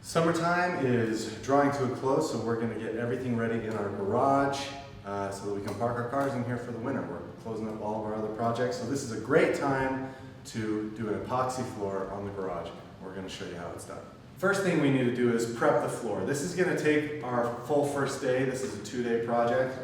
Summertime is drawing to a close, so we're going to get everything ready in our garage so that we can park our cars in here for the winter. We're closing up all of our other projects, so this is a great time to do an epoxy floor on the garage. We're going to show you how it's done. First thing we need to do is prep the floor. This is going to take our full first day. This is a 2-day project.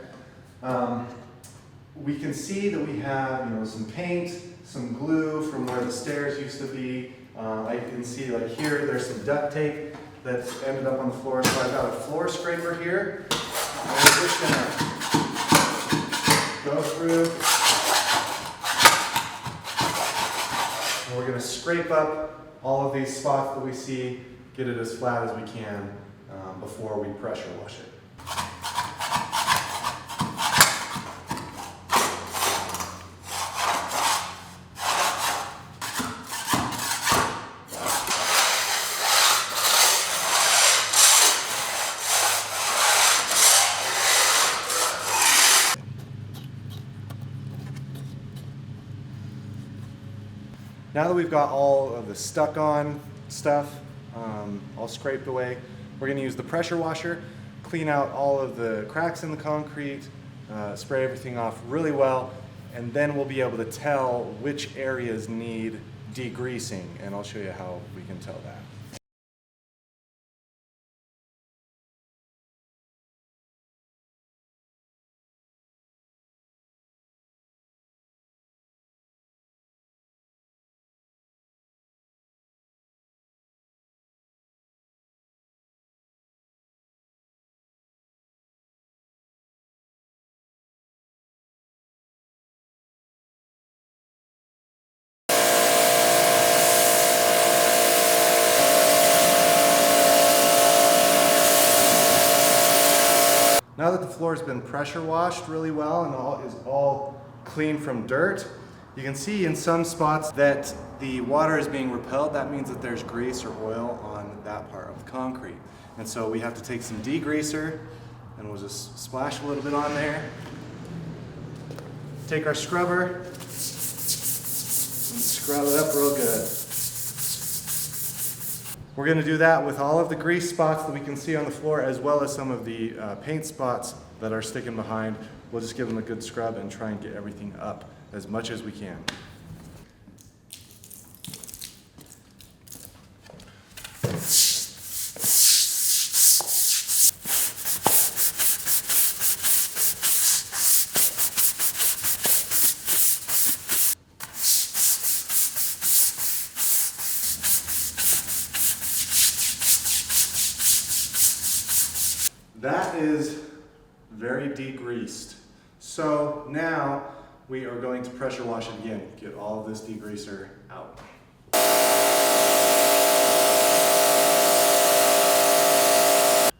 We can see that we have, some paint, some glue from where the stairs used to be. I can see like here, there's some duct tape that's ended up on the floor. So I've got a floor scraper here. And we're just gonna go through. And we're gonna scrape up all of these spots that we see, get it as flat as we can before we pressure wash it. Now that we've got all of the stuck on stuff all scraped away, we're going to use the pressure washer, clean out all of the cracks in the concrete, spray everything off really well, and then we'll be able to tell which areas need degreasing, and I'll show you how we can tell that. Now that the floor has been pressure washed really well and is all clean from dirt, you can see in some spots that the water is being repelled. That means that there's grease or oil on that part of the concrete. And so we have to take some degreaser and we'll just splash a little bit on there. Take our scrubber and scrub it up real good. We're going to do that with all of the grease spots that we can see on the floor, as well as some of the paint spots that are sticking behind. We'll just give them a good scrub and try and get everything up as much as we can. That is very degreased. So now we are going to pressure wash it again, get all of this degreaser out.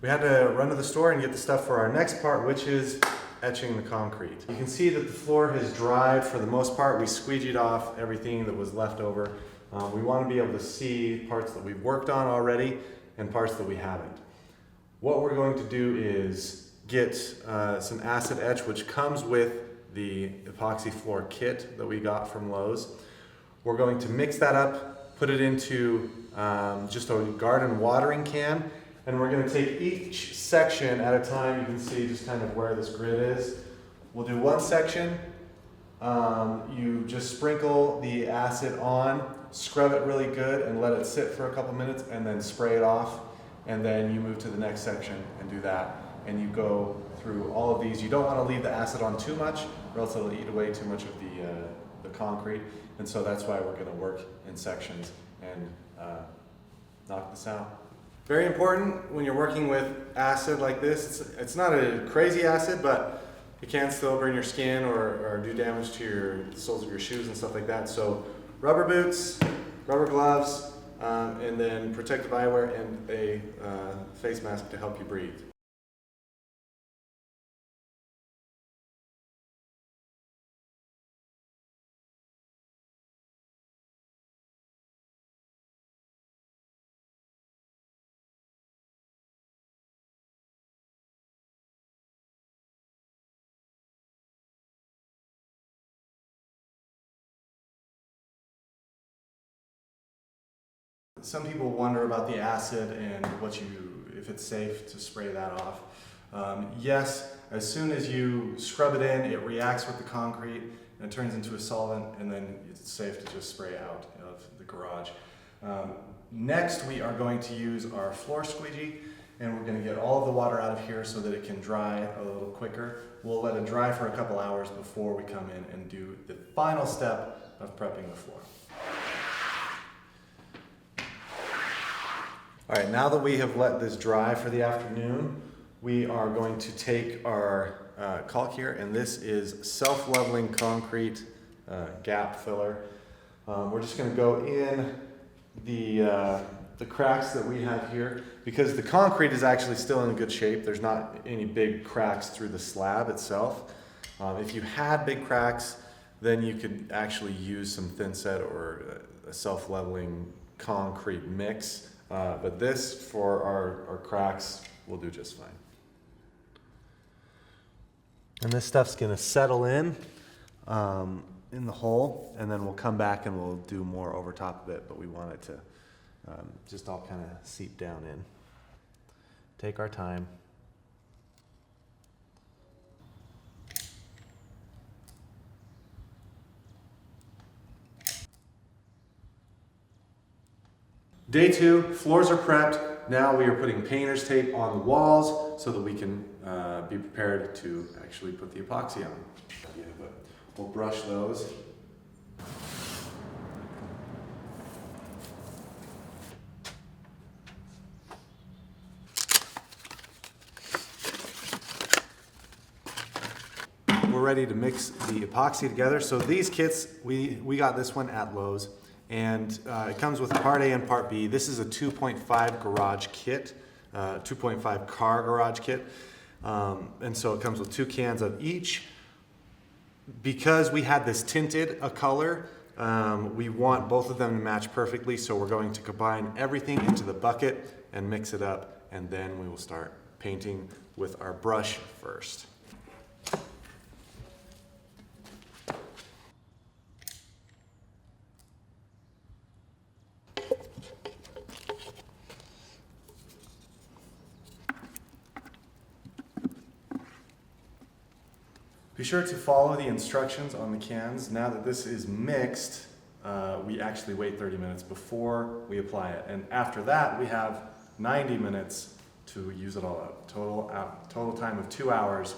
We had to run to the store and get the stuff for our next part, which is etching the concrete. You can see that the floor has dried for the most part. We squeegeed off everything that was left over. We want to be able to see parts that we've worked on already and parts that we haven't. What we're going to do is get some acid etch, which comes with the epoxy floor kit that we got from Lowe's. We're going to mix that up, put it into just a garden watering can, and we're going to take each section at a time. You can see just kind of where this grid is. We'll do one section. You just sprinkle the acid on, scrub it really good, and let it sit for a couple minutes, and then spray it off. And then you move to the next section and do that. And you go through all of these. You don't want to leave the acid on too much, or else it'll eat away too much of the concrete. And so that's why we're going to work in sections and knock this out. Very important when you're working with acid like this. It's not a crazy acid, but it can still burn your skin or do damage to the soles of your shoes and stuff like that. So rubber boots, rubber gloves, and then protective eyewear and a face mask to help you breathe. some people wonder about the acid and if it's safe to spray that off. Yes, as soon as you scrub it in, it reacts with the concrete and it turns into a solvent, and then it's safe to just spray out of the garage. Next, we are going to use our floor squeegee, and we're going to get all of the water out of here so that it can dry a little quicker. We'll let it dry for a couple hours before we come in and do the final step of prepping the floor. All right, now that we have let this dry for the afternoon, we are going to take our caulk here, and this is self-leveling concrete gap filler. We're just going to go in the cracks that we have here, because the concrete is actually still in good shape. There's not any big cracks through the slab itself. If you had big cracks, then you could actually use some thin set or a self-leveling concrete mix. But this, for our cracks, will do just fine. And this stuff's gonna settle in the hole, and then we'll come back and we'll do more over top of it, but we want it to just all kind of seep down in. Take our time. Day 2, floors are prepped. Now we are putting painter's tape on the walls so that we can be prepared to actually put the epoxy on. Yeah, but we'll brush those. We're ready to mix the epoxy together. So these kits, we got this one at Lowe's. And it comes with part A and part B. This is a 2.5 garage kit, 2.5 car garage kit. And so it comes with 2 cans of each. Because we had this tinted a color, we want both of them to match perfectly. So we're going to combine everything into the bucket and mix it up. And then we will start painting with our brush first. Be sure to follow the instructions on the cans. Now that this is mixed, we actually wait 30 minutes before we apply it. And after that, we have 90 minutes to use it all up. Total time of 2 hours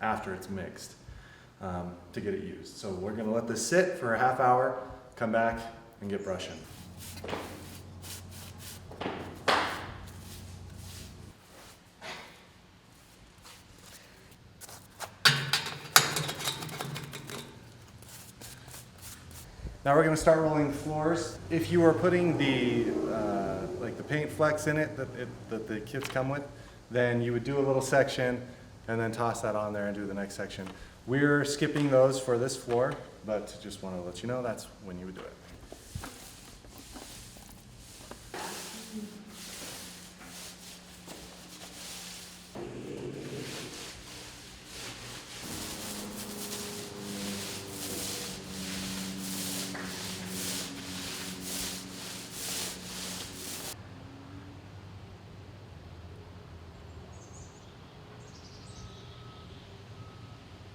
after it's mixed to get it used. So we're gonna let this sit for a half hour, come back and get brushing. Now we're going to start rolling the floors. If you are putting the paint flecks in it that the kits come with, then you would do a little section and then toss that on there and do the next section. We're skipping those for this floor, but just want to let you know that's when you would do it.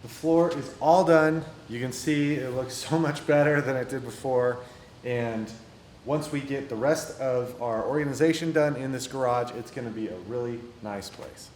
The floor is all done. You can see it looks so much better than it did before. And once we get the rest of our organization done in this garage, it's going to be a really nice place.